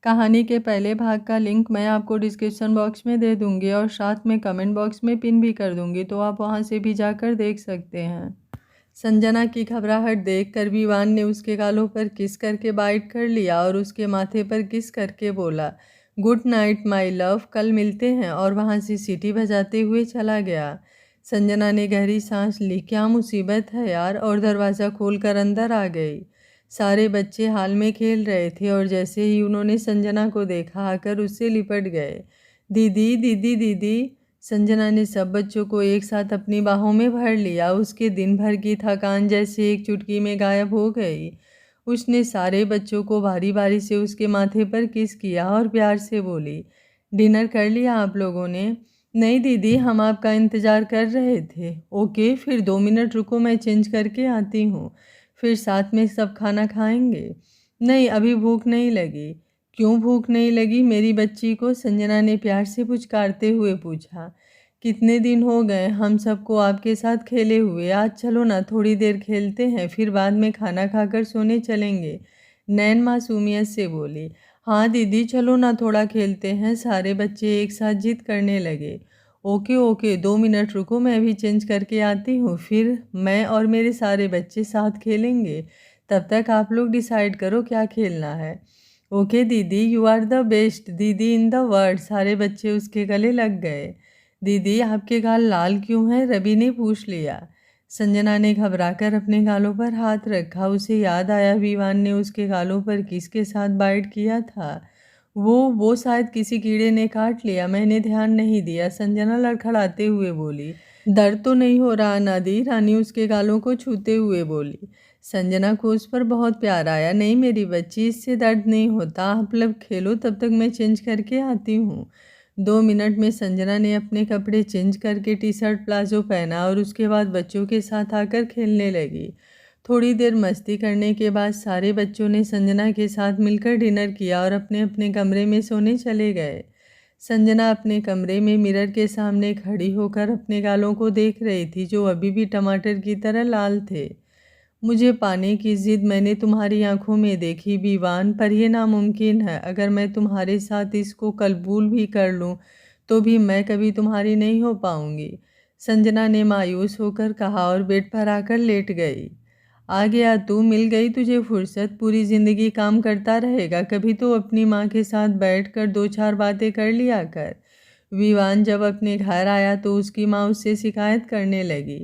कहानी के पहले भाग का लिंक मैं आपको डिस्क्रिप्शन बॉक्स में दे दूंगी और साथ में कमेंट बॉक्स में पिन भी कर दूंगी, तो आप वहां से भी जाकर देख सकते हैं। संजना की घबराहट देखकर विवान ने उसके गालों पर किस करके बाइट कर लिया और उसके माथे पर किस करके बोला, गुड नाइट माय लव, कल मिलते हैं, और वहां से सीटी बजाते हुए चला गया। संजना ने गहरी सांस ली, क्या मुसीबत है यार, और दरवाज़ा खोलकर अंदर आ गई। सारे बच्चे हाल में खेल रहे थे और जैसे ही उन्होंने संजना को देखा आकर उससे लिपट गए। दीदी दीदी दीदी। संजना ने सब बच्चों को एक साथ अपनी बाहों में भर लिया। उसके दिन भर की थकान जैसे एक चुटकी में गायब हो गई। उसने सारे बच्चों को बारी बारी से उसके माथे पर किस किया और प्यार से बोली, डिनर कर लिया आप लोगों ने? नहीं दीदी, हम आपका इंतज़ार कर रहे थे। ओके, फिर 2 मिनट रुको, मैं चेंज करके आती हूँ, फिर साथ में सब खाना खाएंगे। नहीं, अभी भूख नहीं लगी। क्यों भूख नहीं लगी मेरी बच्ची को? संजना ने प्यार से पुचकारते हुए पूछा। कितने दिन हो गए हम सबको आपके साथ खेले हुए, आज चलो ना थोड़ी देर खेलते हैं, फिर बाद में खाना खाकर सोने चलेंगे। नैन मासूमियत से बोली। हाँ दीदी, चलो ना थोड़ा खेलते हैं। सारे बच्चे एक साथ जिद करने लगे। ओके ओके, 2 मिनट रुको, मैं अभी चेंज करके आती हूँ, फिर मैं और मेरे सारे बच्चे साथ खेलेंगे। तब तक आप लोग डिसाइड करो क्या खेलना है। ओके दीदी, यू आर द बेस्ट दीदी इन द वर्ल्ड। सारे बच्चे उसके गले लग गए। दीदी आपके गाल लाल क्यों हैं? रवि ने पूछ लिया। संजना ने घबराकर अपने गालों पर हाथ रखा। उसे याद आया विवान ने उसके गालों पर किसके साथ बाइट किया था। वो शायद किसी कीड़े ने काट लिया, मैंने ध्यान नहीं दिया। संजना लड़खड़ाते हुए बोली। दर्द तो नहीं हो रहा नादी? रानी उसके गालों को छूते हुए बोली। संजना को उस पर बहुत प्यार आया। नहीं मेरी बच्ची, इससे दर्द नहीं होता, आप लोग खेलो, तब तक मैं चेंज करके आती हूँ। 2 मिनट में संजना ने अपने कपड़े चेंज करके टी शर्ट प्लाजो पहना और उसके बाद बच्चों के साथ आकर खेलने लगी। थोड़ी देर मस्ती करने के बाद सारे बच्चों ने संजना के साथ मिलकर डिनर किया और अपने अपने कमरे में सोने चले गए। संजना अपने कमरे में मिरर के सामने खड़ी होकर अपने गालों को देख रही थी, जो अभी भी टमाटर की तरह लाल थे। मुझे पाने की जिद मैंने तुम्हारी आंखों में देखी विवान, पर यह नामुमकिन है। अगर मैं तुम्हारे साथ इसको कबूल भी कर लूं, तो भी मैं कभी तुम्हारी नहीं हो पाऊंगी। संजना ने मायूस होकर कहा और बेड पर आकर लेट गई। आ गया तू, मिल गई तुझे फुर्सत, पूरी जिंदगी काम करता रहेगा, कभी तो अपनी माँ के साथ बैठकर 2-4 बातें कर लिया कर। विवान जब अपने घर आया तो उसकी माँ उससे शिकायत करने लगी।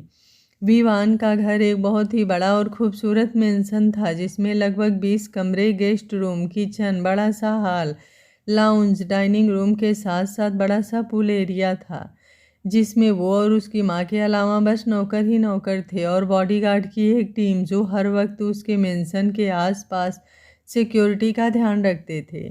विवान का घर एक बहुत ही बड़ा और खूबसूरत मेंशन था, जिसमें लगभग 20 कमरे, गेस्ट रूम, किचन, बड़ा सा हॉल, लाउंज, डाइनिंग रूम के साथ साथ बड़ा सा पूल एरिया था, जिसमें वो और उसकी माँ के अलावा बस नौकर ही नौकर थे और बॉडीगार्ड की एक टीम, जो हर वक्त उसके मेंशन के आसपास सिक्योरिटी का ध्यान रखते थे।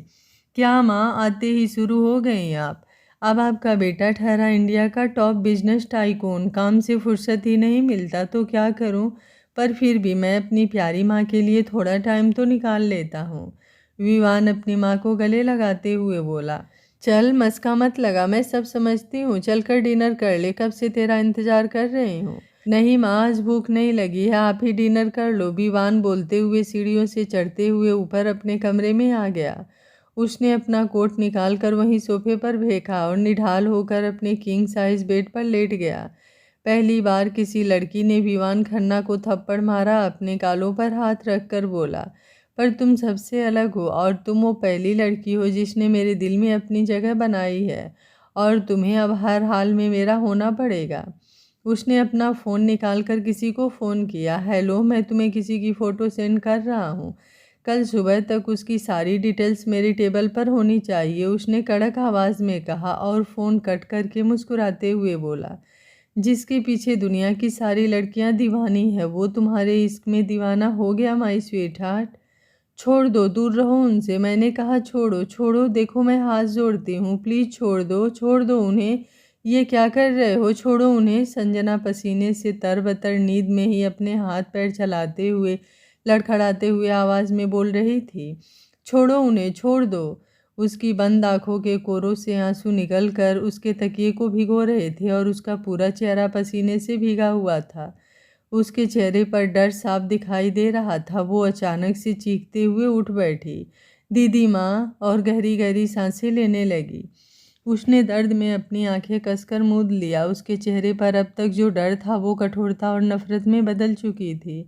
क्या माँ, आते ही शुरू हो गई आप? अब आपका बेटा ठहरा इंडिया का टॉप बिजनेस टाइकून, काम से फुर्सत ही नहीं मिलता तो क्या करूं, पर फिर भी मैं अपनी प्यारी माँ के लिए थोड़ा टाइम तो निकाल लेता हूँ। विवान अपनी माँ को गले लगाते हुए बोला। चल मस्का मत लगा, मैं सब समझती हूँ, चल कर डिनर कर ले, कब से तेरा इंतजार कर रही हूँ। नहीं माँ, आज भूख नहीं लगी है, आप ही डिनर कर लो। विवान बोलते हुए सीढ़ियों से चढ़ते हुए ऊपर अपने कमरे में आ गया। उसने अपना कोट निकाल कर वहीं सोफे पर फेंका और निढाल होकर अपने किंग साइज बेड पर लेट गया। पहली बार किसी लड़की ने विवान खन्ना को थप्पड़ मारा। अपने गालों पर हाथ रखकर बोला, पर तुम सबसे अलग हो और तुम वो पहली लड़की हो जिसने मेरे दिल में अपनी जगह बनाई है, और तुम्हें अब हर हाल में मेरा होना पड़ेगा। उसने अपना फ़ोन निकालकर किसी को फ़ोन किया। हेलो, मैं तुम्हें किसी की फ़ोटो सेंड कर रहा हूँ, कल सुबह तक उसकी सारी डिटेल्स मेरी टेबल पर होनी चाहिए, उसने कड़क आवाज़ में कहा और फ़ोन कट करके मुस्कुराते हुए बोला। जिसके पीछे दुनिया की सारी लड़कियां दीवानी है, वो तुम्हारे इश्क में दीवाना हो गया माय स्वीट हार्ट। छोड़ दो, दूर रहो उनसे, मैंने कहा छोड़ो छोड़ो, देखो मैं हाथ जोड़ती हूँ, प्लीज़ छोड़ दो उन्हें। ये क्या कर रहे हो, छोड़ो उन्हें। संजना पसीने से तरबतर नींद में ही अपने हाथ पैर चलाते हुए लड़खड़ाते हुए आवाज़ में बोल रही थी, छोड़ो उन्हें, छोड़ दो। उसकी बंद आंखों के कोरों से आंसू निकलकर उसके तकिए को भिगो रहे थे और उसका पूरा चेहरा पसीने से भीगा हुआ था। उसके चेहरे पर डर साफ दिखाई दे रहा था। वो अचानक से चीखते हुए उठ बैठी। दीदी माँ और गहरी गहरी सांसें लेने लगी। उसने दर्द में अपनी आंखें कसकर मूंद लिया। उसके चेहरे पर अब तक जो डर था वो कठोरता और नफरत में बदल चुकी थी।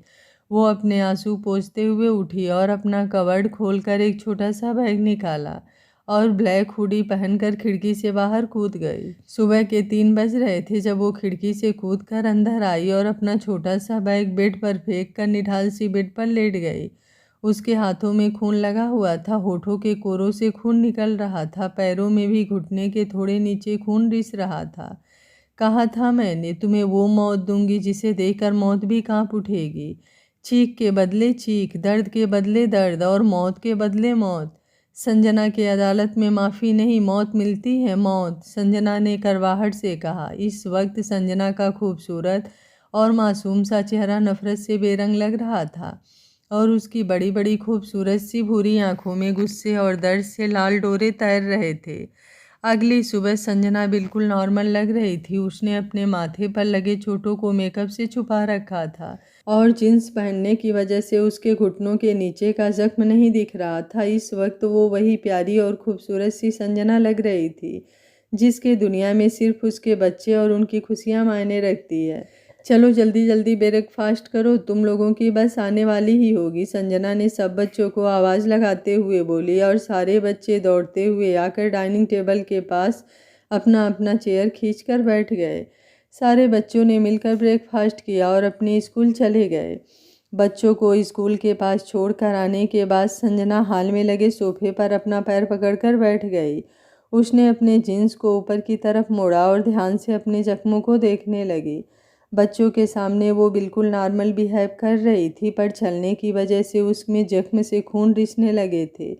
वो अपने आंसू पोंछते हुए उठी और अपना कवर्ड खोलकर एक छोटा सा बैग निकाला और ब्लैक हुडी पहनकर खिड़की से बाहर कूद गई। सुबह के 3 बज रहे थे जब वो खिड़की से कूदकर अंदर आई और अपना छोटा सा बैग बेड पर फेंक कर निढाल सी बेड पर लेट गई। उसके हाथों में खून लगा हुआ था, होठों के कोरों से खून निकल रहा था, पैरों में भी घुटने के थोड़े नीचे खून रिस रहा था। कहा था मैंने तुम्हें वो मौत दूंगी जिसे देखकर मौत भी कांप उठेगी। चीख के बदले चीख, दर्द के बदले दर्द और मौत के बदले मौत। संजना के अदालत में माफ़ी नहीं, मौत मिलती है, मौत, संजना ने करवाहट से कहा। इस वक्त संजना का खूबसूरत और मासूम सा चेहरा नफरत से बेरंग लग रहा था और उसकी बड़ी बड़ी खूबसूरत सी भूरी आंखों में गुस्से और दर्द से लाल डोरे तैर रहे थे। अगली सुबह संजना बिल्कुल नॉर्मल लग रही थी। उसने अपने माथे पर लगे चोटों को मेकअप से छुपा रखा था और जींस पहनने की वजह से उसके घुटनों के नीचे का जख्म नहीं दिख रहा था। इस वक्त वो वही प्यारी और खूबसूरत सी संजना लग रही थी जिसके दुनिया में सिर्फ उसके बच्चे और उनकी खुशियाँ मायने रखती है। चलो जल्दी जल्दी ब्रेकफास्ट करो, तुम लोगों की बस आने वाली ही होगी, संजना ने सब बच्चों को आवाज़ लगाते हुए बोली और सारे बच्चे दौड़ते हुए आकर डाइनिंग टेबल के पास अपना अपना चेयर खींचकर बैठ गए। सारे बच्चों ने मिलकर ब्रेकफास्ट किया और अपने स्कूल चले गए। बच्चों को स्कूल के पास छोड़कर आने के बाद संजना हाल में लगे सोफे पर अपना पैर पकड़कर बैठ गई। उसने अपने जींस को ऊपर की तरफ मोड़ा और ध्यान से अपने जख्मों को देखने लगी। बच्चों के सामने वो बिल्कुल नॉर्मल बिहेव कर रही थी, पर छलने की वजह से उसमें जख्म से खून रिसने लगे थे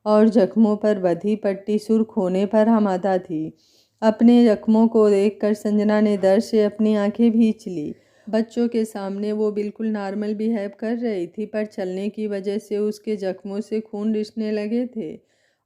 और जख्मों पर बंधी पट्टी सुर्ख होने पर आमादा थी। अपने जख्मों को देखकर संजना ने दर्द से अपनी आंखें भींच ली। बच्चों के सामने वो बिल्कुल नॉर्मल बिहेव कर रही थी, पर चलने की वजह से उसके जख्मों से खून रिसने लगे थे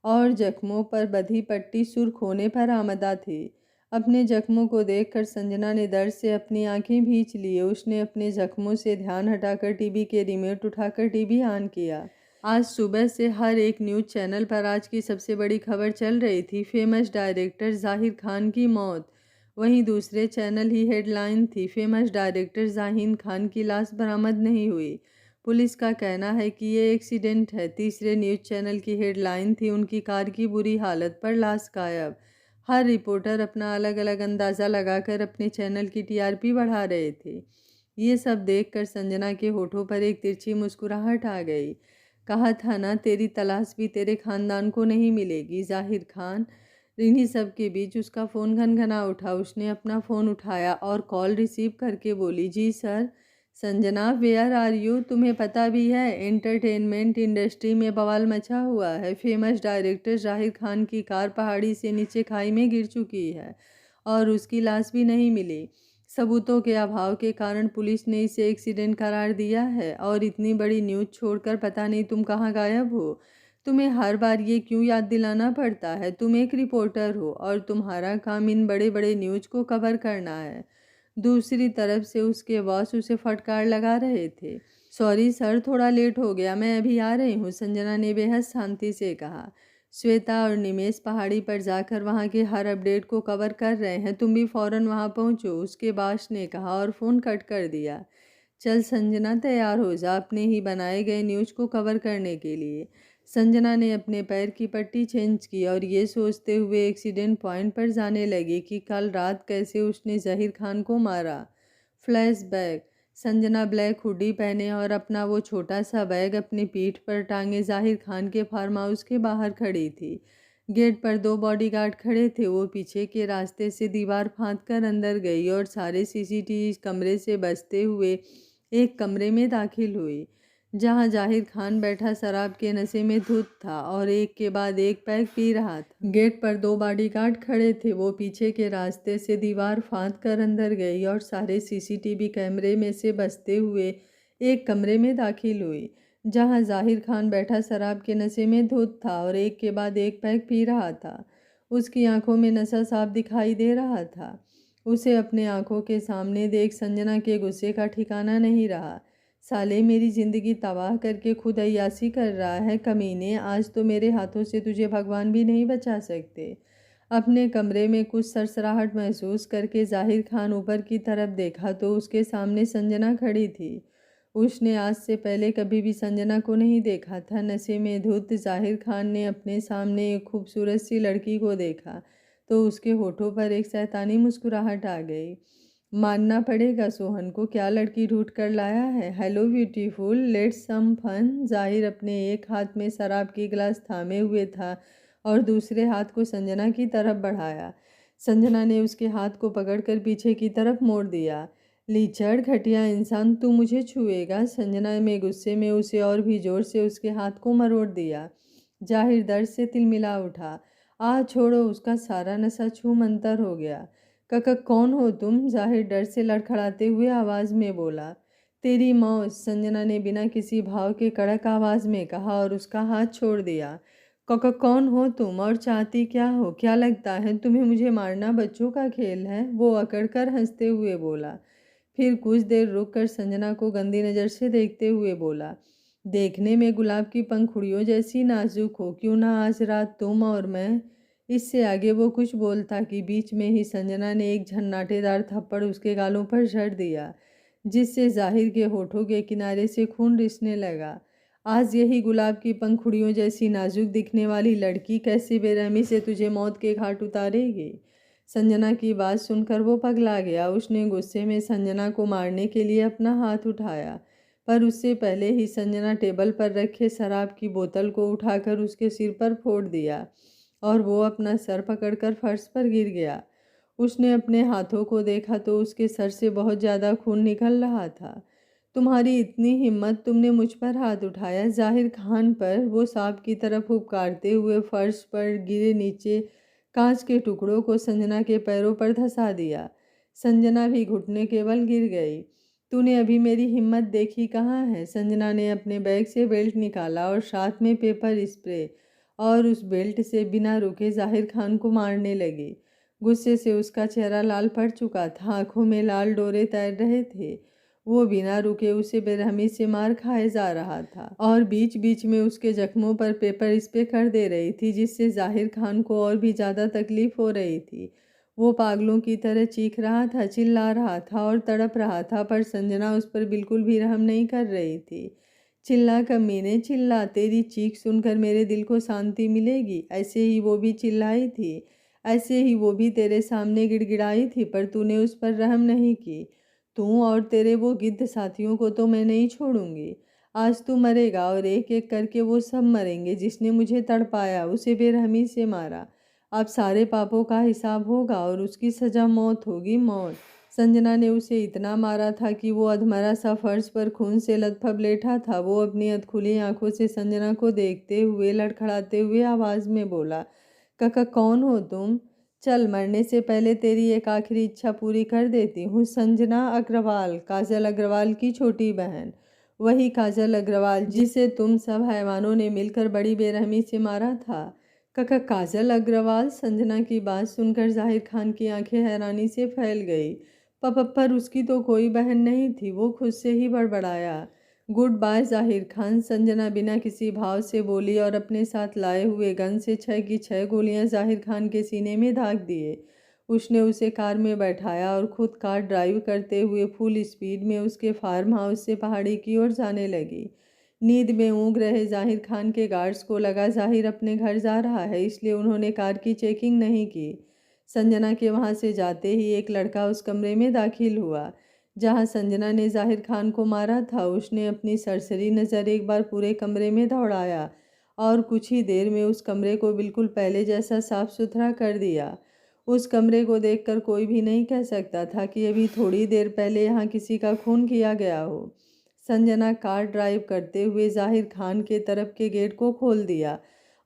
और जख्मों पर बंधी पट्टी सुर्ख होने पर आमादा थी। अपने जख्मों को देखकर संजना ने दर्द से अपनी आंखें भींच ली। उसने अपने जख्मों से ध्यान हटाकर टीवी के रिमोट उठाकर टीवी ऑन किया। आज सुबह से हर एक न्यूज़ चैनल पर आज की सबसे बड़ी खबर चल रही थी, फेमस डायरेक्टर जाहिर खान की मौत। वहीं दूसरे चैनल ही हेडलाइन थी, फेमस डायरेक्टर जाहिर खान की लाश बरामद नहीं हुई, पुलिस का कहना है कि ये एक्सीडेंट है। तीसरे न्यूज़ चैनल की हेडलाइन थी, उनकी कार की बुरी हालत पर लाश गायब। हर रिपोर्टर अपना अलग अलग अंदाज़ा लगाकर अपने चैनल की टीआरपी बढ़ा रहे थे। ये सब देखकर संजना के होठों पर एक तिरछी मुस्कुराहट आ गई। कहा था ना, तेरी तलाश भी तेरे खानदान को नहीं मिलेगी, जाहिर खान। इन्हीं सब के बीच उसका फ़ोन घनघना उठा। उसने अपना फ़ोन उठाया और कॉल रिसीव करके बोली, जी sir. Sanjana, where are you? तुम्हें पता भी है एंटरटेनमेंट इंडस्ट्री में बवाल मचा हुआ है। फेमस डायरेक्टर जाहिर खान की कार पहाड़ी से नीचे खाई में गिर चुकी है और उसकी लाश भी नहीं मिली। सबूतों के अभाव के कारण पुलिस ने इसे एक्सीडेंट करार दिया है और इतनी बड़ी न्यूज़ छोड़कर पता नहीं तुम कहाँ गायब हो। तुम्हें हर बार ये क्यों याद दिलाना पड़ता है? तुम एक रिपोर्टर हो और तुम्हारा काम इन बड़े बड़े न्यूज़ को कवर करना है। दूसरी तरफ से उसके बॉस उसे फटकार लगा रहे थे। सॉरी सर, थोड़ा लेट हो गया, मैं अभी आ रही हूँ, संजना ने बेहद शांति से कहा। श्वेता और निमेश पहाड़ी पर जाकर वहाँ के हर अपडेट को कवर कर रहे हैं, तुम भी फ़ौरन वहाँ पहुँचो, उसके बॉस ने कहा और फ़ोन कट कर दिया। चल संजना, तैयार हो जा अपने ही बनाए गए न्यूज़ को कवर करने के लिए। संजना ने अपने पैर की पट्टी चेंज की और ये सोचते हुए एक्सीडेंट पॉइंट पर जाने लगी कि कल रात कैसे उसने जहीर खान को मारा। फ्लैशबैक। संजना ब्लैक हुडी पहने और अपना वो छोटा सा बैग अपनी पीठ पर टांगे जाहिर खान के फार्म हाउस के बाहर खड़ी थी। गेट पर 2 बॉडीगार्ड खड़े थे। वो पीछे के रास्ते से दीवार फांद कर अंदर गई और सारे सीसीटीवी कमरे से बचते हुए एक कमरे में दाखिल हुई जहां जाहिर खान बैठा शराब के नशे में धुत था और एक के बाद एक पैग पी रहा था। गेट पर 2 बॉडीगार्ड खड़े थे। वो पीछे के रास्ते से दीवार फांद कर अंदर गई और सारे सीसीटीवी कैमरे में से बचते हुए एक कमरे में दाखिल हुई जहां जाहिर खान बैठा शराब के नशे में धुत था और एक के बाद एक पैग पी रहा था। उसकी आंखों में नशा साफ दिखाई दे रहा था। उसे अपने आंखों के सामने देख संजना के गुस्से का ठिकाना नहीं रहा। साले मेरी ज़िंदगी तबाह करके खुद अय्याशी कर रहा है। कमीने, आज तो मेरे हाथों से तुझे भगवान भी नहीं बचा सकते। अपने कमरे में कुछ सरसराहट महसूस करके ज़ाहिर खान ऊपर की तरफ देखा तो उसके सामने संजना खड़ी थी। उसने आज से पहले कभी भी संजना को नहीं देखा था। नशे में धुत ज़ाहिर खान ने अपने सामने एक खूबसूरत सी लड़की को देखा तो उसके होठों पर एक शैतानी मुस्कुराहट आ गई। मानना पड़ेगा सोहन को, क्या लड़की ढूंढ कर लाया है। Hello beautiful, let's some fun. जाहिर अपने एक हाथ में शराब की गिलास थामे हुए था और दूसरे हाथ को संजना की तरफ बढ़ाया। संजना ने उसके हाथ को पकड़कर पीछे की तरफ मोड़ दिया। लीचड़, घटिया इंसान, तू मुझे छुएगा। संजना में गुस्से में उसे और भी जोर से उसके हाथ को मरोड़ दिया। जाहिर दर्द से तिलमिला उठा। छोड़ो, उसका सारा नशा छू मंतर हो गया। काका, कौन हो तुम? जाहिर डर से लड़खड़ाते हुए आवाज़ में बोला। तेरी मौत, संजना ने बिना किसी भाव के कड़क आवाज़ में कहा और उसका हाथ छोड़ दिया। काका, कौन हो तुम और चाहती क्या हो? क्या लगता है तुम्हें मुझे मारना बच्चों का खेल है? वो अकड़ कर हंसते हुए बोला। फिर कुछ देर रुक कर संजना को गंदी नज़र से देखते हुए बोला, देखने में गुलाब की पंखुड़ियों जैसी नाजुक हो, क्यों ना आज रात तुम और मैं। इससे आगे वो कुछ बोलता कि बीच में ही संजना ने एक झन्नाटेदार थप्पड़ उसके गालों पर जड़ दिया, जिससे जाहिर के होठों के किनारे से खून रिसने लगा। आज यही गुलाब की पंखुड़ियों जैसी नाजुक दिखने वाली लड़की कैसी बेरहमी से तुझे मौत के घाट उतारेगी। संजना की बात सुनकर वो पगला गया। उसने गुस्से में संजना को मारने के लिए अपना हाथ उठाया, पर उससे पहले ही संजना टेबल पर रखे शराब की बोतल को उठाकर उसके सिर पर फोड़ दिया और वो अपना सर पकड़कर फर्श पर गिर गया। उसने अपने हाथों को देखा तो उसके सर से बहुत ज़्यादा खून निकल रहा था। तुम्हारी इतनी हिम्मत, तुमने मुझ पर हाथ उठाया। जाहिर खान पर वो सांप की तरफ फुफकारते हुए फर्श पर गिरे नीचे कांच के टुकड़ों को संजना के पैरों पर धंसा दिया। संजना भी घुटने के बल गिर गई। तूने अभी मेरी हिम्मत देखी कहाँ है? संजना ने अपने बैग से बेल्ट निकाला और साथ में पेपर स्प्रे और उस बेल्ट से बिना रुके जाहिर खान को मारने लगी। गुस्से से उसका चेहरा लाल पड़ चुका था, आंखों में लाल डोरे तैर रहे थे। वो बिना रुके उसे बेरहमी से मार खाए जा रहा था और बीच बीच में उसके जख्मों पर पेपर स्प्रे कर दे रही थी, जिससे जाहिर खान को और भी ज़्यादा तकलीफ हो रही थी। वो पागलों की तरह चीख रहा था, चिल्ला रहा था और तड़प रहा था, पर संजना उस पर बिल्कुल भी रहम नहीं कर रही थी। चिल्ला कमीने, चिल्ला, तेरी चीख सुनकर मेरे दिल को शांति मिलेगी। ऐसे ही वो भी चिल्लाई थी, ऐसे ही वो भी तेरे सामने गिड़गिड़ाई थी, पर तूने उस पर रहम नहीं की। तू और तेरे वो गिद्ध साथियों को तो मैं नहीं छोड़ूंगी। आज तू मरेगा और एक एक करके वो सब मरेंगे। जिसने मुझे तड़पाया, उसे बेरहमी से मारा, अब सारे पापों का हिसाब होगा और उसकी सज़ा मौत होगी, मौत। संजना ने उसे इतना मारा था कि वो अधमरा सा फर्श पर खून से लथपथ लेटा था। वो अपनी अधखुली आंखों से संजना को देखते हुए लड़खड़ाते हुए आवाज़ में बोला, काका, कौन हो तुम? चल, मरने से पहले तेरी एक आखिरी इच्छा पूरी कर देती हूँ। संजना अग्रवाल, काजल अग्रवाल की छोटी बहन, वही काजल अग्रवाल जिसे तुम सब हैवानों ने मिलकर बड़ी बेरहमी से मारा था। काका, काजल अग्रवाल? संजना की बात सुनकर जाहिर खान की आंखें हैरानी से फैल गई। पर उसकी तो कोई बहन नहीं थी। वो खुद से ही बड़बड़ाया, गुड बाय जाहिर खान। संजना बिना किसी भाव से बोली और अपने साथ लाए हुए गन से 6 की 6 गोलियां जाहिर खान के सीने में दाग दिए। उसने उसे कार में बैठाया और खुद कार ड्राइव करते हुए फुल स्पीड में उसके फार्म हाउस से पहाड़ी की ओर जाने लगी। नींद में ऊँग रहे जाहिर खान के गार्ड्स को लगा जाहिर अपने घर जा रहा है, इसलिए उन्होंने कार की चेकिंग नहीं की। संजना के वहाँ से जाते ही एक लड़का उस कमरे में दाखिल हुआ जहाँ संजना ने जाहिर खान को मारा था। उसने अपनी सरसरी नज़र एक बार पूरे कमरे में दौड़ाया और कुछ ही देर में उस कमरे को बिल्कुल पहले जैसा साफ सुथरा कर दिया। उस कमरे को देखकर कोई भी नहीं कह सकता था कि अभी थोड़ी देर पहले यहाँ किसी का खून किया गया हो। संजना कार ड्राइव करते हुए जाहिर खान के तरफ के गेट को खोल दिया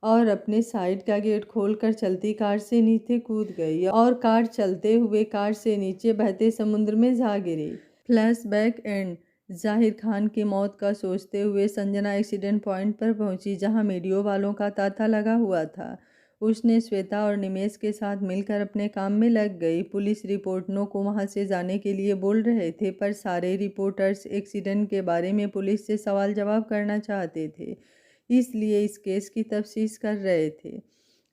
और अपने साइड का गेट खोलकर चलती कार से नीचे कूद गई और कार चलते हुए कार से नीचे बहते समुद्र में जा गिरी। Flashback and. जाहिर खान की मौत का सोचते हुए संजना एक्सीडेंट पॉइंट पर पहुंची, जहां मीडियो वालों का तांता लगा हुआ था। उसने श्वेता और निमेश के साथ मिलकर अपने काम में लग गई। पुलिस रिपोर्टरों को वहां से जाने के लिए बोल रहे थे, पर सारे रिपोर्टर्स एक्सीडेंट के बारे में पुलिस से सवाल जवाब करना चाहते थे, इसलिए इस केस की तफ्तीश कर रहे थे।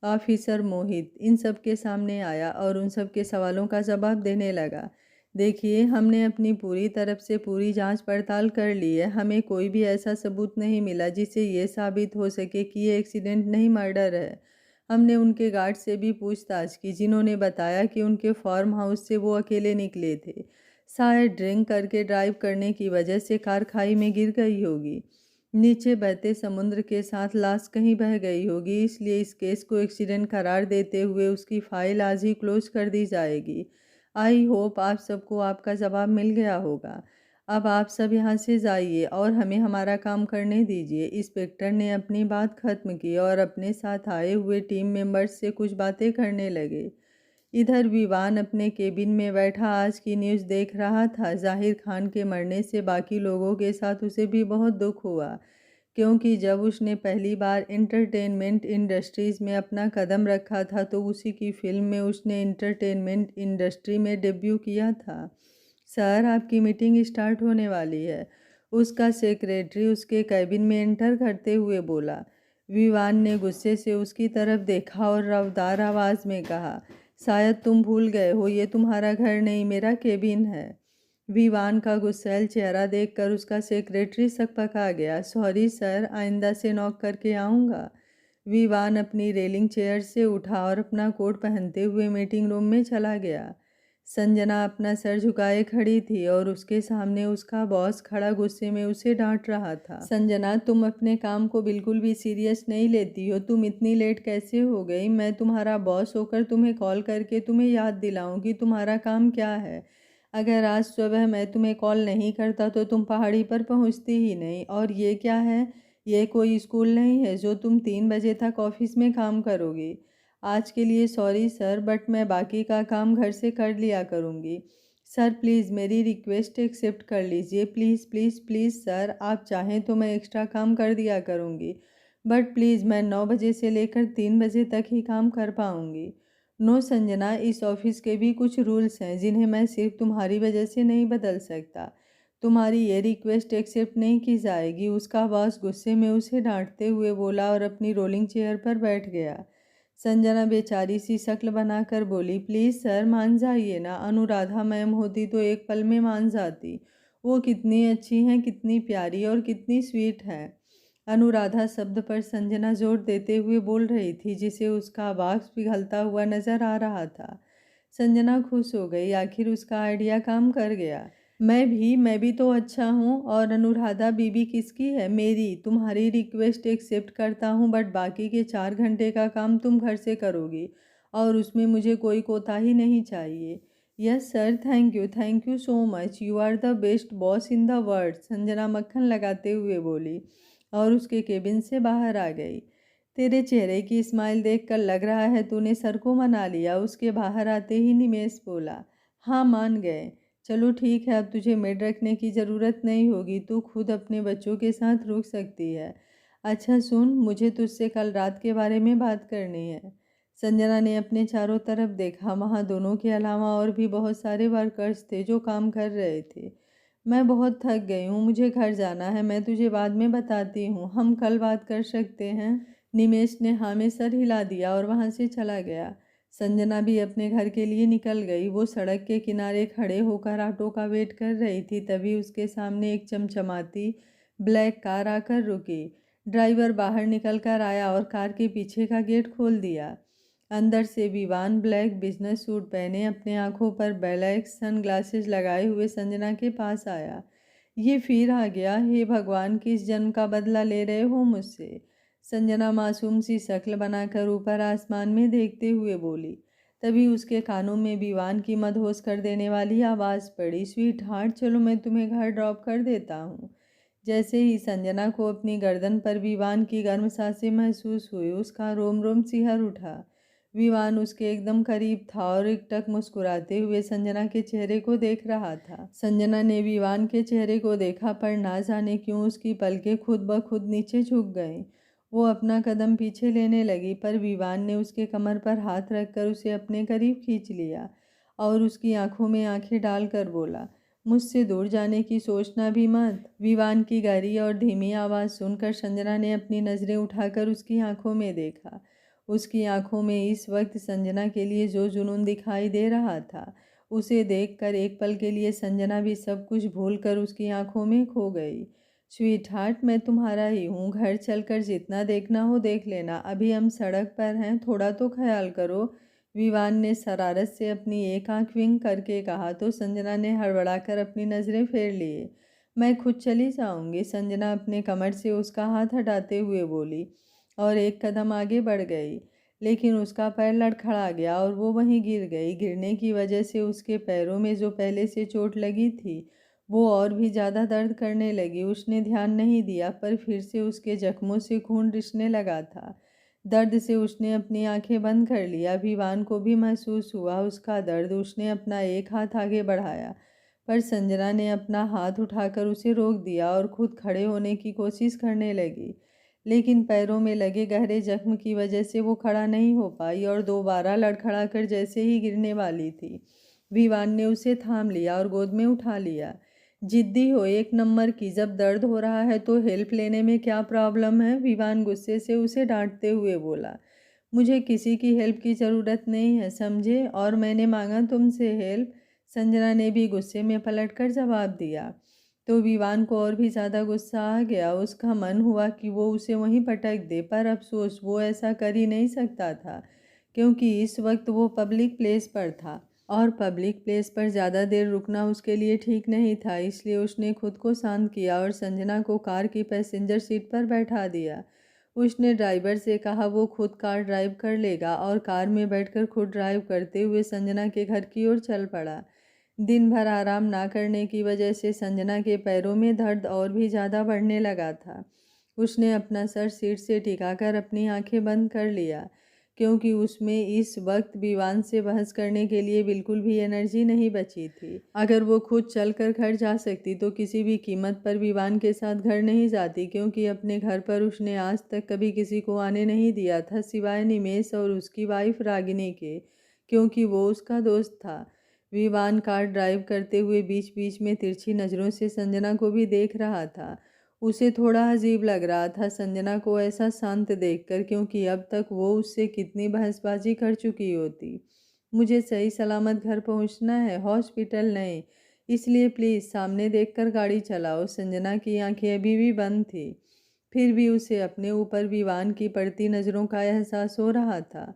ऑफिसर मोहित इन सब के सामने आया और उन सब के सवालों का जवाब देने लगा। देखिए, हमने अपनी पूरी तरफ से पूरी जांच पड़ताल कर ली है। हमें कोई भी ऐसा सबूत नहीं मिला जिससे ये साबित हो सके कि ये एक्सीडेंट नहीं मर्डर है। हमने उनके गार्ड से भी पूछताछ की, जिन्होंने बताया कि उनके फार्म हाउस से वो अकेले निकले थे। शायद ड्रिंक करके ड्राइव करने की वजह से कार खाई में गिर गई होगी। नीचे बहते समुद्र के साथ लाश कहीं बह गई होगी, इसलिए इस केस को एक्सीडेंट करार देते हुए उसकी फाइल आज ही क्लोज कर दी जाएगी। आई होप आप सबको आपका जवाब मिल गया होगा। अब आप सब यहाँ से जाइए और हमें हमारा काम करने दीजिए। इंस्पेक्टर ने अपनी बात खत्म की और अपने साथ आए हुए टीम मेंबर्स से कुछ बातें करने लगे। इधर विवान अपने केबिन में बैठा आज की न्यूज़ देख रहा था। जाहिर खान के मरने से बाकी लोगों के साथ उसे भी बहुत दुख हुआ, क्योंकि जब उसने पहली बार एंटरटेनमेंट इंडस्ट्रीज़ में अपना कदम रखा था तो उसी की फिल्म में उसने एंटरटेनमेंट इंडस्ट्री में डेब्यू किया था। सर, आपकी मीटिंग स्टार्ट होने वाली है, उसका सेक्रेटरी उसके कैबिन में एंटर करते हुए बोला। विवान ने गुस्से से उसकी तरफ देखा और रवदार आवाज़ में कहा, शायद तुम भूल गए हो, ये तुम्हारा घर नहीं, मेरा केबिन है। विवान का गुस्सैल चेहरा देखकर उसका सेक्रेटरी सकपका गया। सॉरी सर, आइंदा से नॉक करके आऊँगा। विवान अपनी रेलिंग चेयर से उठा और अपना कोट पहनते हुए मीटिंग रूम में चला गया। संजना अपना सर झुकाए खड़ी थी और उसके सामने उसका बॉस खड़ा गुस्से में उसे डांट रहा था। संजना, तुम अपने काम को बिल्कुल भी सीरियस नहीं लेती हो। तुम इतनी लेट कैसे हो गई? मैं तुम्हारा बॉस होकर तुम्हें कॉल करके तुम्हें याद दिलाऊं कि तुम्हारा काम क्या है। अगर आज सुबह मैं तुम्हें कॉल नहीं करता तो तुम पहाड़ी पर पहुंचती ही नहीं। और ये क्या है? ये कोई स्कूल नहीं है जो तुम 3 बजे तक ऑफिस में काम करोगी। आज के लिए सॉरी सर, बट मैं बाकी का काम घर से कर लिया करूँगी। सर प्लीज़ मेरी रिक्वेस्ट एक्सेप्ट कर लीजिए। प्लीज़ प्लीज़ प्लीज़ सर, आप चाहें तो मैं एक्स्ट्रा काम कर दिया करूँगी, बट प्लीज़ मैं 9 बजे से लेकर 3 बजे तक ही काम कर पाऊँगी। नो संजना, इस ऑफिस के भी कुछ रूल्स हैं जिन्हें मैं सिर्फ तुम्हारी वजह से नहीं बदल सकता। तुम्हारी ये रिक्वेस्ट एक्सेप्ट नहीं की जाएगी। उसका बॉस गुस्से में उसे डांटते हुए बोला और अपनी रोलिंग चेयर पर बैठ गया। संजना बेचारी सी शक्ल बनाकर बोली, प्लीज़ सर मान जाइए ना। अनुराधा मैम होती तो एक पल में मान जाती। वो कितनी अच्छी हैं, कितनी प्यारी और कितनी स्वीट है। अनुराधा शब्द पर संजना जोर देते हुए बोल रही थी, जिसे उसका वाक्स पिघलता हुआ नजर आ रहा था। संजना खुश हो गई, आखिर उसका आइडिया काम कर गया। मैं भी तो अच्छा हूँ। और अनुराधा बीबी किसकी है? मेरी। तुम्हारी रिक्वेस्ट एक्सेप्ट करता हूँ, बट बाकी के 4 घंटे का काम तुम घर से करोगी और उसमें मुझे कोई कोताही नहीं चाहिए। Yes sir, thank you so much. You are the best boss in the world, Sanjana मक्खन लगाते हुए बोली और उसके केबिन से बाहर आ गई। तेरे चेहरे की स्माइल देखकर लग रहा है तूने सर को मना लिया। उसके बाहर आते ही निमेश बोला, हाँ मान गए। चलो ठीक है, अब तुझे मेड रखने की ज़रूरत नहीं होगी, तू खुद अपने बच्चों के साथ रुक सकती है। अच्छा सुन, मुझे तुझसे कल रात के बारे में बात करनी है। संजना ने अपने चारों तरफ देखा। वहाँ दोनों के अलावा और भी बहुत सारे वर्कर्स थे जो काम कर रहे थे। मैं बहुत थक गई हूँ, मुझे घर जाना है। मैं तुझे बाद में बताती हूँ, हम कल बात कर सकते हैं। निमेश ने हाँ में सर हिला दिया और वहाँ से चला गया। संजना भी अपने घर के लिए निकल गई। वो सड़क के किनारे खड़े होकर ऑटो का वेट कर रही थी, तभी उसके सामने एक चमचमाती ब्लैक कार आकर रुकी। ड्राइवर बाहर निकल कर आया और कार के पीछे का गेट खोल दिया। अंदर से विवान ब्लैक बिजनेस सूट पहने, अपने आंखों पर ब्लैक सन ग्लासेस लगाए हुए संजना के पास आया। ये फिर आ गया? हे भगवान, किस जन्म का बदला ले रहे हो मुझसे? संजना मासूम सी शक्ल बनाकर ऊपर आसमान में देखते हुए बोली। तभी उसके कानों में विवान की मदहोश कर देने वाली आवाज़ पड़ी, स्वीट हार्ट, चलो मैं तुम्हें घर ड्रॉप कर देता हूँ। जैसे ही संजना को अपनी गर्दन पर विवान की गर्म सांसें महसूस हुई, उसका रोम रोम सिहर उठा। विवान उसके एकदम करीब था और एकटक मुस्कुराते हुए संजना के चेहरे को देख रहा था। संजना ने विवान के चेहरे को देखा, पर ना जाने क्यों उसकी पलकें खुद ब खुद नीचे झुक गईं। वो अपना कदम पीछे लेने लगी, पर विवान ने उसके कमर पर हाथ रखकर उसे अपने करीब खींच लिया और उसकी आंखों में आंखें डालकर बोला, मुझसे दूर जाने की सोचना भी मत। विवान की गहरी और धीमी आवाज़ सुनकर संजना ने अपनी नज़रें उठाकर उसकी आंखों में देखा। उसकी आंखों में इस वक्त संजना के लिए जो जुनून दिखाई दे रहा था, उसे देखकर एक पल के लिए संजना भी सब कुछ भूलकर उसकी आंखों में खो गई। स्वीट हार्ट, मैं तुम्हारा ही हूँ, घर चलकर जितना देखना हो देख लेना, अभी हम सड़क पर हैं, थोड़ा तो ख्याल करो। विवान ने शरारत से अपनी एक आंख विंग करके कहा तो संजना ने हड़बड़ाकर अपनी नज़रें फेर लिए। मैं खुद चली जाऊंगी, संजना अपने कमर से उसका हाथ हटाते हुए बोली और एक कदम आगे बढ़ गई। लेकिन उसका पैर लड़खड़ा गया और वो वहीं गिर गई। गिरने की वजह से उसके पैरों में जो पहले से चोट लगी थी वो और भी ज़्यादा दर्द करने लगी। उसने ध्यान नहीं दिया, पर फिर से उसके जख्मों से खून रिसने लगा था। दर्द से उसने अपनी आंखें बंद कर लिया। विवान को भी महसूस हुआ उसका दर्द। उसने अपना एक हाथ आगे बढ़ाया, पर संजना ने अपना हाथ उठाकर उसे रोक दिया और खुद खड़े होने की कोशिश करने लगी। लेकिन पैरों में लगे गहरे जख्म की वजह से वो खड़ा नहीं हो पाई और दोबारा लड़खड़ाकर जैसे ही गिरने वाली थी, विवान ने उसे थाम लिया और गोद में उठा लिया। जिद्दी हो एक नंबर की, जब दर्द हो रहा है तो हेल्प लेने में क्या प्रॉब्लम है? विवान गुस्से से उसे डांटते हुए बोला। मुझे किसी की हेल्प की ज़रूरत नहीं है, समझे? और मैंने मांगा तुमसे हेल्प? संजना ने भी गुस्से में पलटकर जवाब दिया। तो विवान को और भी ज़्यादा गुस्सा आ गया। उसका मन हुआ कि वो उसे वहीं पटक दे, पर अफसोस वो ऐसा कर ही नहीं सकता था, क्योंकि इस वक्त वो पब्लिक प्लेस पर था और पब्लिक प्लेस पर ज़्यादा देर रुकना उसके लिए ठीक नहीं था। इसलिए उसने खुद को शांत किया और संजना को कार की पैसेंजर सीट पर बैठा दिया। उसने ड्राइवर से कहा वो खुद कार ड्राइव कर लेगा और कार में बैठकर खुद ड्राइव करते हुए संजना के घर की ओर चल पड़ा। दिन भर आराम ना करने की वजह से संजना के पैरों में दर्द और भी ज़्यादा बढ़ने लगा था। उसने अपना सर सीट से टिकाकर अपनी आंखें बंद कर लिया, क्योंकि उसमें इस वक्त विवान से बहस करने के लिए बिल्कुल भी एनर्जी नहीं बची थी। अगर वो खुद चलकर घर जा सकती तो किसी भी कीमत पर विवान के साथ घर नहीं जाती, क्योंकि अपने घर पर उसने आज तक कभी किसी को आने नहीं दिया था सिवाय निमेश और उसकी वाइफ रागिनी के, क्योंकि वो उसका दोस्त था। विवान कार ड्राइव करते हुए बीच बीच में तिरछी नज़रों से संजना को भी देख रहा था। उसे थोड़ा अजीब लग रहा था संजना को ऐसा शांत देखकर, क्योंकि अब तक वो उससे कितनी बहसबाजी कर चुकी होती। मुझे सही सलामत घर पहुंचना है, हॉस्पिटल नहीं, इसलिए प्लीज़ सामने देखकर गाड़ी चलाओ। संजना की आंखें अभी भी बंद थी, फिर भी उसे अपने ऊपर विवान की पड़ती नज़रों का एहसास हो रहा था।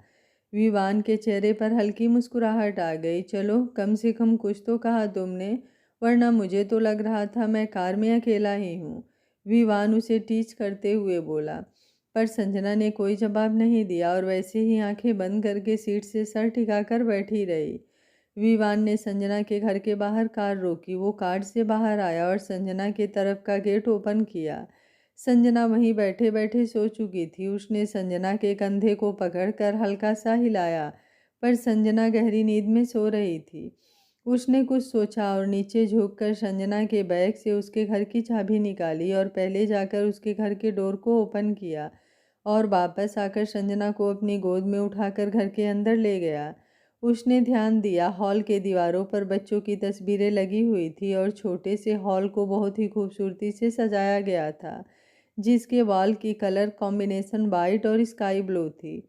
विवान के चेहरे पर हल्की मुस्कुराहट आ गई। चलो, कम से कम कुछ तो कहा तुमने, वरना मुझे तो लग रहा था मैं कार में अकेला ही हूँ। विवान उसे टीच करते हुए बोला, पर संजना ने कोई जवाब नहीं दिया और वैसे ही आंखें बंद करके सीट से सर टिकाकर बैठी रही। विवान ने संजना के घर के बाहर कार रोकी। वो कार से बाहर आया और संजना के तरफ का गेट ओपन किया। संजना वहीं बैठे बैठे सो चुकी थी। उसने संजना के कंधे को पकड़कर हल्का सा हिलाया, पर संजना गहरी नींद में सो रही थी। उसने कुछ सोचा और नीचे झुककर संजना के बैग से उसके घर की चाबी निकाली और पहले जाकर उसके घर के डोर को ओपन किया और वापस आकर संजना को अपनी गोद में उठाकर घर के अंदर ले गया। उसने ध्यान दिया, हॉल के दीवारों पर बच्चों की तस्वीरें लगी हुई थी और छोटे से हॉल को बहुत ही खूबसूरती से सजाया गया था, जिसके वॉल की कलर कॉम्बिनेशन वाइट और स्काई ब्लू थी।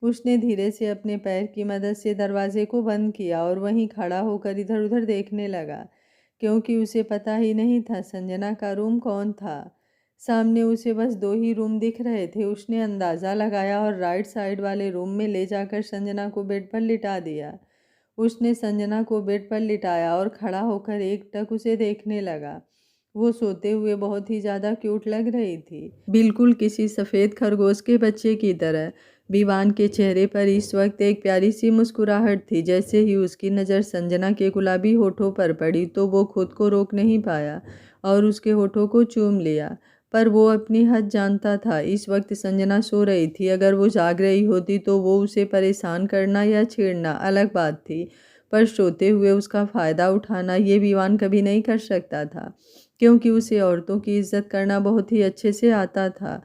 उसने धीरे से अपने पैर की मदद से दरवाजे को बंद किया और वहीं खड़ा होकर इधर उधर देखने लगा, क्योंकि उसे पता ही नहीं था संजना का रूम कौन था। सामने उसे बस 2 ही रूम दिख रहे थे। उसने अंदाज़ा लगाया और राइट साइड वाले रूम में ले जाकर संजना को बेड पर लिटा दिया। उसने संजना को बेड पर लिटाया और खड़ा होकर एकटक उसे देखने लगा। वो सोते हुए बहुत ही ज़्यादा क्यूट लग रही थी, बिल्कुल किसी सफ़ेद खरगोश के बच्चे की तरह। विवान के चेहरे पर इस वक्त एक प्यारी सी मुस्कुराहट थी। जैसे ही उसकी नज़र संजना के गुलाबी होठों पर पड़ी तो वो खुद को रोक नहीं पाया और उसके होठों को चूम लिया। पर वो अपनी हद जानता था। इस वक्त संजना सो रही थी। अगर वो जाग रही होती तो वो उसे परेशान करना या छेड़ना अलग बात थी, पर सोते हुए उसका फ़ायदा उठाना ये विवान कभी नहीं कर सकता था, क्योंकि उसे औरतों की इज्जत करना बहुत ही अच्छे से आता था।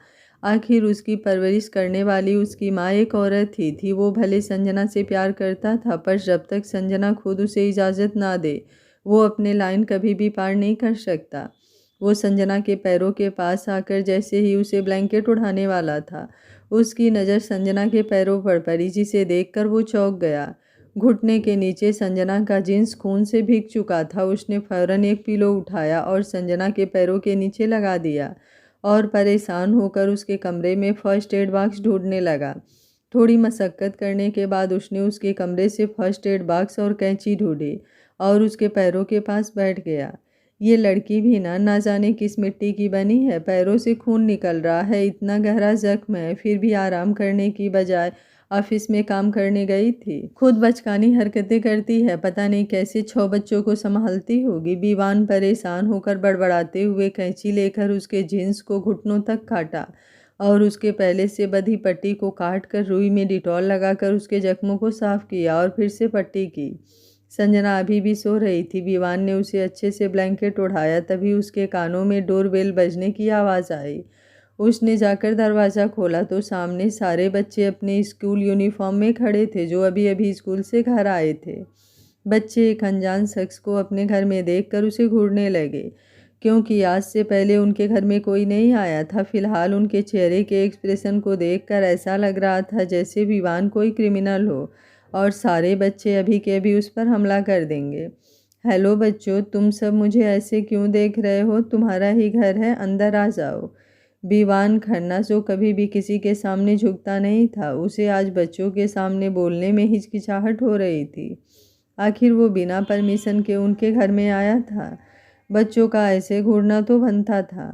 आखिर उसकी परवरिश करने वाली उसकी माँ एक औरत ही थी। वो भले संजना से प्यार करता था, पर जब तक संजना खुद उसे इजाज़त ना दे, वो अपने लाइन कभी भी पार नहीं कर सकता। वो संजना के पैरों के पास आकर जैसे ही उसे ब्लैंकेट उठाने वाला था, उसकी नज़र संजना के पैरों पर पड़ी, जिसे देखकर वो चौंक गया। घुटने के नीचे संजना का जींस खून से भीग चुका था। उसने फौरन एक पिलो उठाया और संजना के पैरों के नीचे लगा दिया और परेशान होकर उसके कमरे में फर्स्ट एड बॉक्स ढूंढने लगा। थोड़ी मशक्क़त करने के बाद उसने उसके कमरे से फर्स्ट एड बॉक्स और कैंची ढूंढी और उसके पैरों के पास बैठ गया। ये लड़की भी ना जाने किस मिट्टी की बनी है। पैरों से खून निकल रहा है, इतना गहरा जख्म है, फिर भी आराम करने की बजाय ऑफिस में काम करने गई थी। खुद बचकानी हरकतें करती है, पता नहीं कैसे 6 बच्चों को संभालती होगी। विवान परेशान होकर बड़बड़ाते हुए कैंची लेकर उसके जींस को घुटनों तक काटा और उसके पहले से बंधी पट्टी को काट कर रुई में डिटॉल लगाकर उसके जख्मों को साफ किया और फिर से पट्टी की। संजना अभी भी सो रही थी। विवान ने उसे अच्छे से ब्लैंकेट ओढ़ाया, तभी उसके कानों में डोरबेल बजने की आवाज़ आई। उसने जाकर दरवाज़ा खोला तो सामने सारे बच्चे अपने स्कूल यूनिफॉर्म में खड़े थे, जो अभी अभी स्कूल से घर आए थे। बच्चे एक अनजान शख्स को अपने घर में देखकर उसे घूरने लगे, क्योंकि आज से पहले उनके घर में कोई नहीं आया था। फिलहाल उनके चेहरे के एक्सप्रेशन को देखकर ऐसा लग रहा था जैसे विवान कोई क्रिमिनल हो और सारे बच्चे अभी के अभी उस पर हमला कर देंगे। हेलो बच्चों, तुम सब मुझे ऐसे क्यों देख रहे हो? तुम्हारा ही घर है, अंदर आ जाओ। विवान खन्ना, जो कभी भी किसी के सामने झुकता नहीं था, उसे आज बच्चों के सामने बोलने में हिचकिचाहट हो रही थी। आखिर वो बिना परमिशन के उनके घर में आया था। बच्चों का ऐसे घूरना तो बनता था।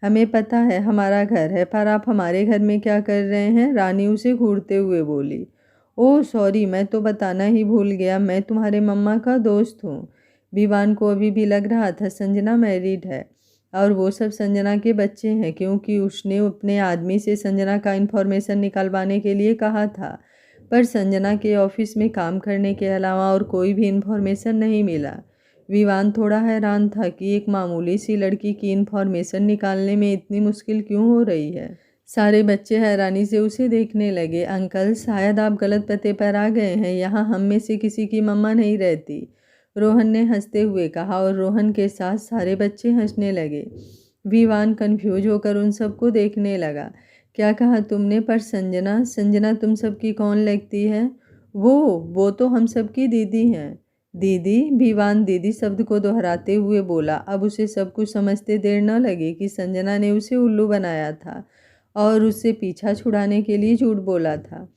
हमें पता है हमारा घर है, पर आप हमारे घर में क्या कर रहे हैं? रानी उसे घूरते हुए बोली। ओह सॉरी, मैं तो बताना ही भूल गया, मैं तुम्हारे मम्मा का दोस्त हूँ। विवान को अभी भी लग रहा था संजना मैरिड है और वो सब संजना के बच्चे हैं, क्योंकि उसने अपने आदमी से संजना का इन्फॉर्मेशन निकलवाने के लिए कहा था, पर संजना के ऑफिस में काम करने के अलावा और कोई भी इन्फॉर्मेशन नहीं मिला। विवान थोड़ा हैरान था कि एक मामूली सी लड़की की इन्फॉर्मेशन निकालने में इतनी मुश्किल क्यों हो रही है। सारे बच्चे हैरानी से उसे देखने लगे। अंकल, शायद आप गलत पते पर आ गए हैं, यहाँ हम में से किसी की मम्मा नहीं रहती, रोहन ने हंसते हुए कहा और रोहन के साथ सारे बच्चे हंसने लगे। विवान कन्फ्यूज होकर उन सबको देखने लगा। क्या कहा तुमने? पर संजना, संजना तुम सबकी कौन लगती है? वो तो हम सबकी दीदी हैं। दीदी? विवान दीदी शब्द को दोहराते हुए बोला। अब उसे सब कुछ समझते देर न लगी कि संजना ने उसे उल्लू बनाया था और उससे पीछा छुड़ाने के लिए झूठ बोला था।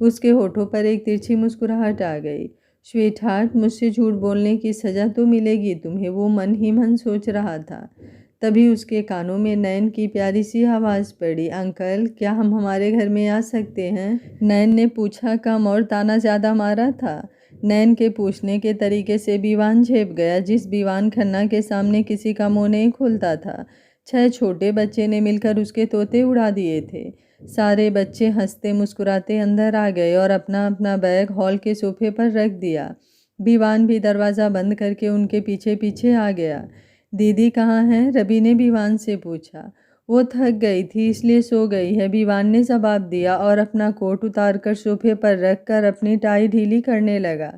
उसके होठों पर एक तिरछी मुस्कुराहट आ गई। स्वीटहार्ट, मुझसे झूठ बोलने की सज़ा तो मिलेगी तुम्हें, वो मन ही मन सोच रहा था। तभी उसके कानों में नैन की प्यारी सी आवाज़ पड़ी। अंकल, क्या हम हमारे घर में आ सकते हैं? नैन ने पूछा। कम और ताना ज़्यादा मारा था। नैन के पूछने के तरीके से विवान झेप गया। जिस विवान खन्ना के सामने किसी का मुंह नहीं खुलता था, 6 छोटे बच्चे ने मिलकर उसके तोते उड़ा दिए थे। सारे बच्चे हंसते मुस्कुराते अंदर आ गए और अपना अपना बैग हॉल के सोफे पर रख दिया। विवान भी दरवाज़ा बंद करके उनके पीछे पीछे आ गया। दीदी कहाँ हैं? रवि ने विवान से पूछा। वो थक गई थी इसलिए सो गई है, विवान ने जवाब दिया और अपना कोट उतारकर सोफे पर रखकर अपनी टाई ढीली करने लगा।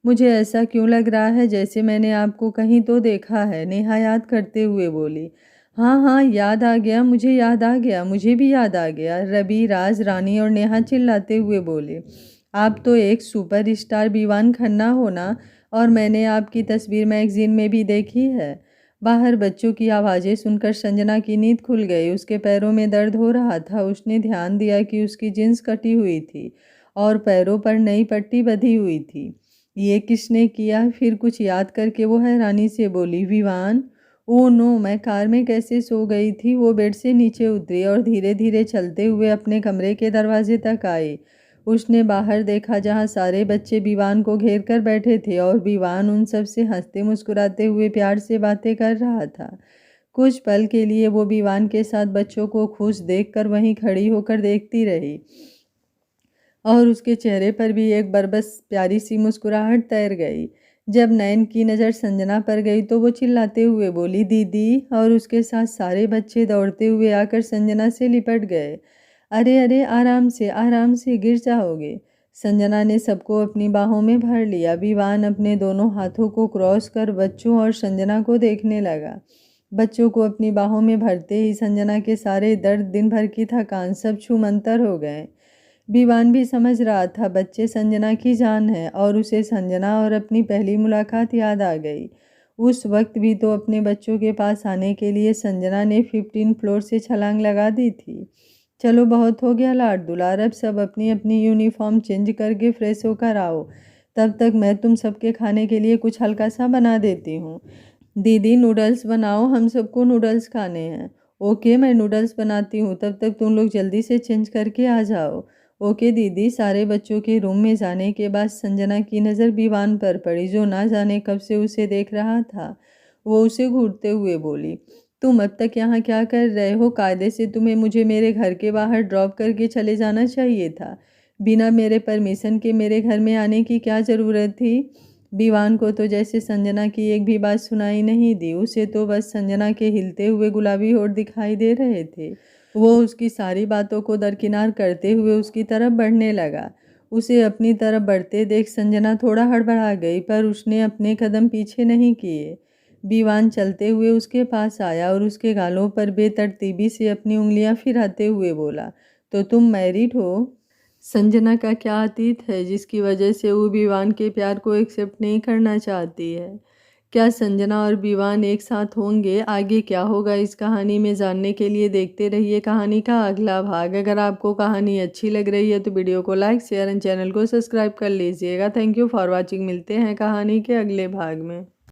मुझे ऐसा क्यों लग रहा है जैसे मैंने आपको कहीं तो देखा है, नेहा याद करते हुए बोली। हाँ हाँ, याद आ गया, मुझे याद आ गया, मुझे भी याद आ गया, रवि, राज, रानी और नेहा चिल्लाते हुए बोले। आप तो एक सुपर स्टार विवान खन्ना हो ना, और मैंने आपकी तस्वीर मैगजीन में भी देखी है। बाहर बच्चों की आवाज़ें सुनकर संजना की नींद खुल गई। उसके पैरों में दर्द हो रहा था। उसने ध्यान दिया कि उसकी जींस कटी हुई थी और पैरों पर नई पट्टी बंधी हुई थी। ये किसने किया? फिर कुछ याद करके वो हैरानी से बोली, विवान। ओह नो, मैं कार में कैसे सो गई थी? वो बेड से नीचे उतरी और धीरे धीरे चलते हुए अपने कमरे के दरवाजे तक आई। उसने बाहर देखा, जहाँ सारे बच्चे विवान को घेर कर बैठे थे और विवान उन सब से हंसते मुस्कुराते हुए प्यार से बातें कर रहा था। कुछ पल के लिए वो विवान के साथ बच्चों को खुश देखकर वहीं खड़ी होकर देखती रही और उसके चेहरे पर भी एक बरबस प्यारी सी मुस्कुराहट तैर गई। जब नयन की नज़र संजना पर गई तो वो चिल्लाते हुए बोली दीदी, और उसके साथ सारे बच्चे दौड़ते हुए आकर संजना से लिपट गए। अरे अरे, आराम से गिर जाओगे। संजना ने सबको अपनी बाहों में भर लिया। विवान अपने दोनों हाथों को क्रॉस कर बच्चों और संजना को देखने लगा। बच्चों को अपनी बाहों में भरते ही संजना के सारे दर्द, दिन भर की थकान सब छूमंतर हो गए। विवान भी समझ रहा था बच्चे संजना की जान है, और उसे संजना और अपनी पहली मुलाकात याद आ गई। उस वक्त भी तो अपने बच्चों के पास आने के लिए संजना ने 15 फ्लोर से छलांग लगा दी थी। चलो बहुत हो गया लाड दुलार, अब सब अपनी अपनी यूनिफॉर्म चेंज करके फ्रेश होकर आओ। तब तक मैं तुम सबके खाने के लिए कुछ हल्का सा बना देती हूँ। दीदी नूडल्स बनाओ, हम सबको नूडल्स खाने हैं। ओके, मैं नूडल्स बनाती हूँ, तब तक तुम लोग जल्दी से चेंज करके आ जाओ। ओके दीदी। सारे बच्चों के रूम में जाने के बाद संजना की नज़र विवान पर पड़ी, जो ना जाने कब से उसे देख रहा था। वो उसे घूरते हुए बोली, तुम अब तक यहाँ क्या कर रहे हो? कायदे से तुम्हें मुझे मेरे घर के बाहर ड्रॉप करके चले जाना चाहिए था। बिना मेरे परमिशन के मेरे घर में आने की क्या ज़रूरत थी? विवान को तो जैसे संजना की एक भी बात सुनाई नहीं दी। उसे तो बस संजना के हिलते हुए गुलाबी होठ दिखाई दे रहे थे। वो उसकी सारी बातों को दरकिनार करते हुए उसकी तरफ बढ़ने लगा। उसे अपनी तरफ बढ़ते देख संजना थोड़ा हड़बड़ा गई, पर उसने अपने कदम पीछे नहीं किए। विवान चलते हुए उसके पास आया और उसके गालों पर बेतरतीबी से अपनी उंगलियां फिराते हुए बोला, तो तुम मैरिड हो? संजना का क्या अतीत है जिसकी वजह से वो विवान के प्यार को एक्सेप्ट नहीं करना चाहती है? क्या संजना और विवान एक साथ होंगे? आगे क्या होगा इस कहानी में जानने के लिए देखते रहिए कहानी का अगला भाग। अगर आपको कहानी अच्छी लग रही है तो वीडियो को लाइक, शेयर एंड चैनल को सब्सक्राइब कर लीजिएगा। Thank you for watching. मिलते हैं कहानी के अगले भाग में।